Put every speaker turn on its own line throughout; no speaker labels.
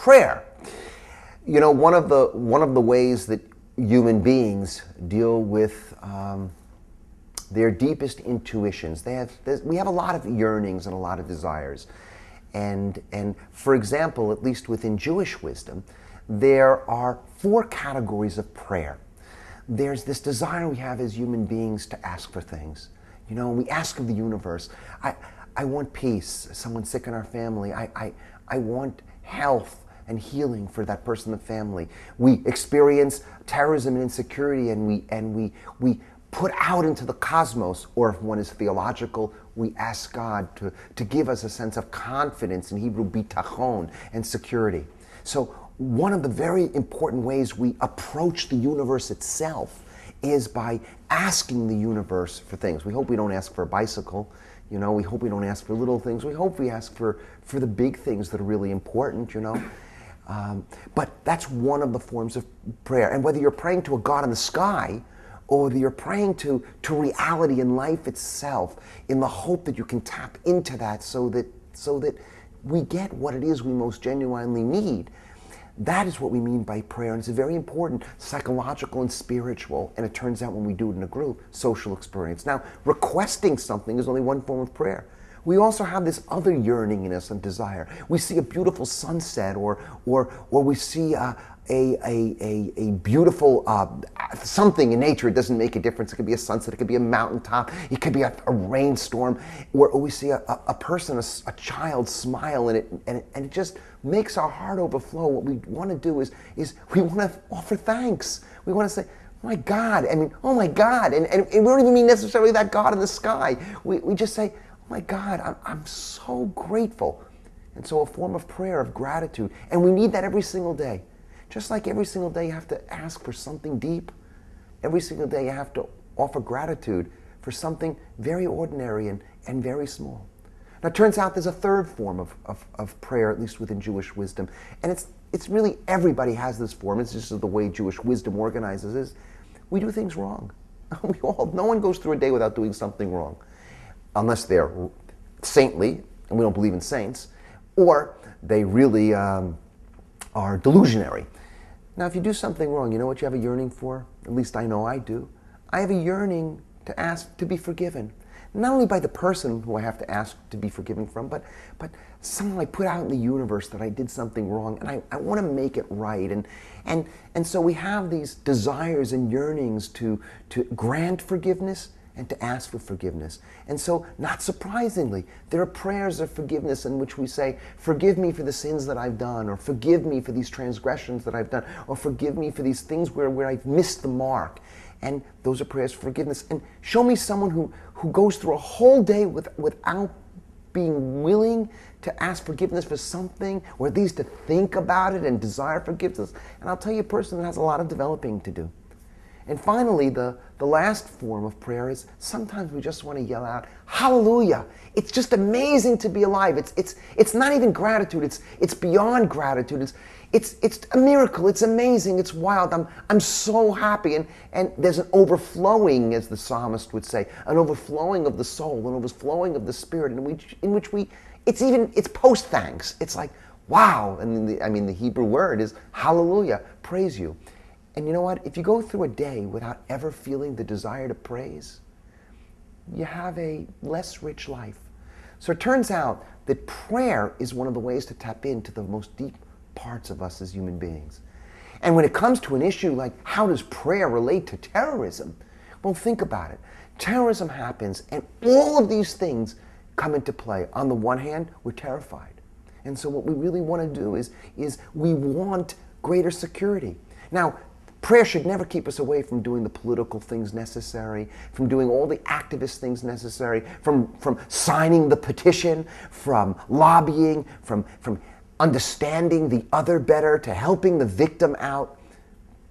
prayer. You know, one of the ways that human beings deal with their deepest intuitions, we have a lot of yearnings and a lot of desires. And for example, at least within Jewish wisdom, there are 4 categories of prayer. There's this desire we have as human beings to ask for things. You know, we ask of the universe. I want peace. Someone's sick in our family. I want health and healing for that person in the family. We experience terrorism and insecurity, and we put out into the cosmos, or if one is theological, we ask God to give us a sense of confidence, in Hebrew, bitachon, and security. So one of the very important ways we approach the universe itself is by asking the universe for things. We hope we don't ask for a bicycle. You know, we hope we don't ask for little things. We hope we ask for the big things that are really important, you know. But that's one of the forms of prayer. And whether you're praying to a God in the sky, or whether you're praying to reality in life itself, in the hope that you can tap into that so that we get what it is we most genuinely need. That is what we mean by prayer, and it's very important, psychological and spiritual, and it turns out when we do it in a group, social experience. Now, requesting something is only one form of prayer. We also have this other yearning in us and desire. We see a beautiful sunset, or we see a beautiful something in nature. It doesn't make a difference. It could be a sunset, it could be a mountaintop, it could be a rainstorm, or we see a person, a child smile, and it just makes our heart overflow. What we want to do is we want to offer thanks. We want to say, my God, oh my God, and we don't even mean necessarily that God in the sky. We just say, oh my God, I'm so grateful. And so a form of prayer, of gratitude, and we need that every single day. Just like every single day you have to ask for something deep, every single day you have to offer gratitude for something very ordinary and very small. Now it turns out there's a third form of prayer, at least within Jewish wisdom, and it's really, everybody has this form. It's just the way Jewish wisdom organizes is, we do things wrong. No one goes through a day without doing something wrong, unless they're saintly, and we don't believe in saints, or they really are delusionary. Now, if you do something wrong, you know what you have a yearning for? At least I know I do. I have a yearning to ask to be forgiven. Not only by the person who I have to ask to be forgiven from, but someone I put out in the universe that I did something wrong, and I want to make it right. And so we have these desires and yearnings to grant forgiveness and to ask for forgiveness. And so, not surprisingly, there are prayers of forgiveness in which we say, forgive me for the sins that I've done, or forgive me for these transgressions that I've done, or forgive me for these things where I've missed the mark. And those are prayers for forgiveness. And show me someone who goes through a whole day without being willing to ask forgiveness for something, or at least to think about it and desire forgiveness. And I'll tell you a person that has a lot of developing to do. And finally, the last form of prayer is sometimes we just want to yell out, hallelujah. It's just amazing to be alive. It's not even gratitude. It's beyond gratitude. It's a miracle. It's amazing. It's wild. I'm so happy. And there's an overflowing, as the psalmist would say, an overflowing of the soul, an overflowing of the spirit, in which it's post-thanks. It's like, wow. And the Hebrew word is hallelujah, praise you. And you know what? If you go through a day without ever feeling the desire to praise, you have a less rich life. So it turns out that prayer is one of the ways to tap into the most deep parts of us as human beings. And when it comes to an issue like how does prayer relate to terrorism, well, think about it. Terrorism happens, and all of these things come into play. On the one hand, we're terrified. And so what we really want to do is we want greater security. Now, prayer should never keep us away from doing the political things necessary, from doing all the activist things necessary, from signing the petition, from lobbying, from understanding the other better, to helping the victim out.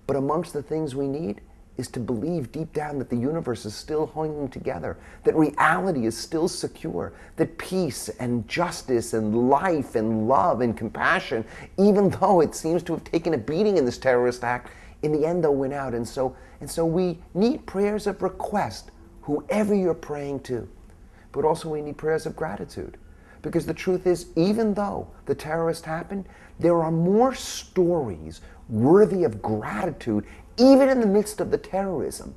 But amongst the things we need is to believe deep down that the universe is still hanging together, that reality is still secure, that peace and justice and life and love and compassion, even though it seems to have taken a beating in this terrorist act, in the end, they'll win out. And so we need prayers of request, whoever you're praying to. But also we need prayers of gratitude. Because the truth is, even though the terrorist happened, there are more stories worthy of gratitude, even in the midst of the terrorism,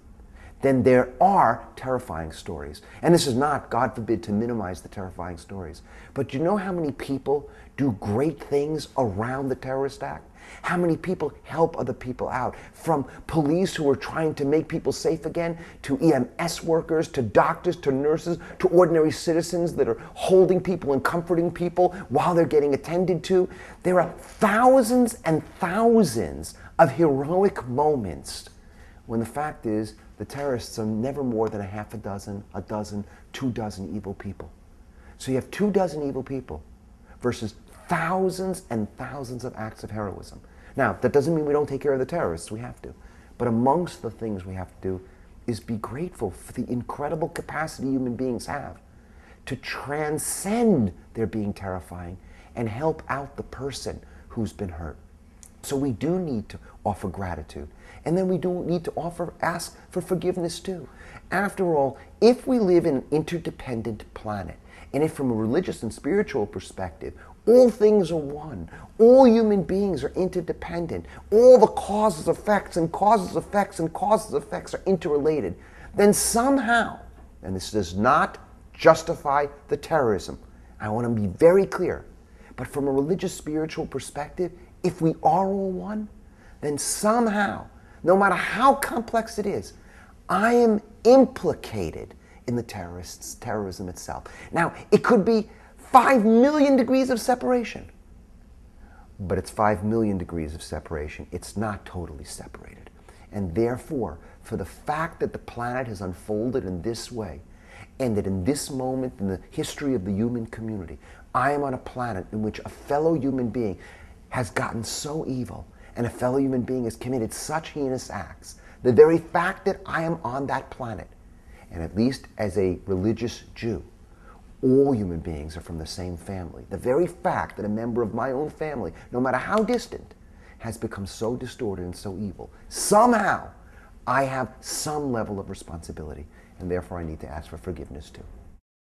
than there are terrifying stories. And this is not, God forbid, to minimize the terrifying stories. But do you know how many people do great things around the terrorist act? How many people help other people out? From police who are trying to make people safe again, to EMS workers, to doctors, to nurses, to ordinary citizens that are holding people and comforting people while they're getting attended to. There are thousands and thousands of heroic moments when the fact is the terrorists are never more than a half a dozen, 2 dozen evil people. So you have 2 dozen evil people versus thousands and thousands of acts of heroism. Now, that doesn't mean we don't take care of the terrorists. We have to. But amongst the things we have to do is be grateful for the incredible capacity human beings have to transcend their being terrifying and help out the person who's been hurt. So we do need to offer gratitude. And then we do need to ask for forgiveness too. After all, if we live in an interdependent planet, and if from a religious and spiritual perspective, all things are one, all human beings are interdependent, all the causes, effects, and causes, effects, and causes, effects are interrelated, then somehow, and this does not justify the terrorism, I want to be very clear, but from a religious spiritual perspective, if we are all one, then somehow, no matter how complex it is, I am implicated in the terrorism itself. Now, it could be 5 million degrees of separation, but it's 5 million degrees of separation. It's not totally separated. And therefore, for the fact that the planet has unfolded in this way, and that in this moment in the history of the human community, I am on a planet in which a fellow human being has gotten so evil, and a fellow human being has committed such heinous acts, the very fact that I am on that planet, and at least as a religious Jew, all human beings are from the same family. The very fact that a member of my own family, no matter how distant, has become so distorted and so evil, somehow I have some level of responsibility, and therefore I need to ask for forgiveness too.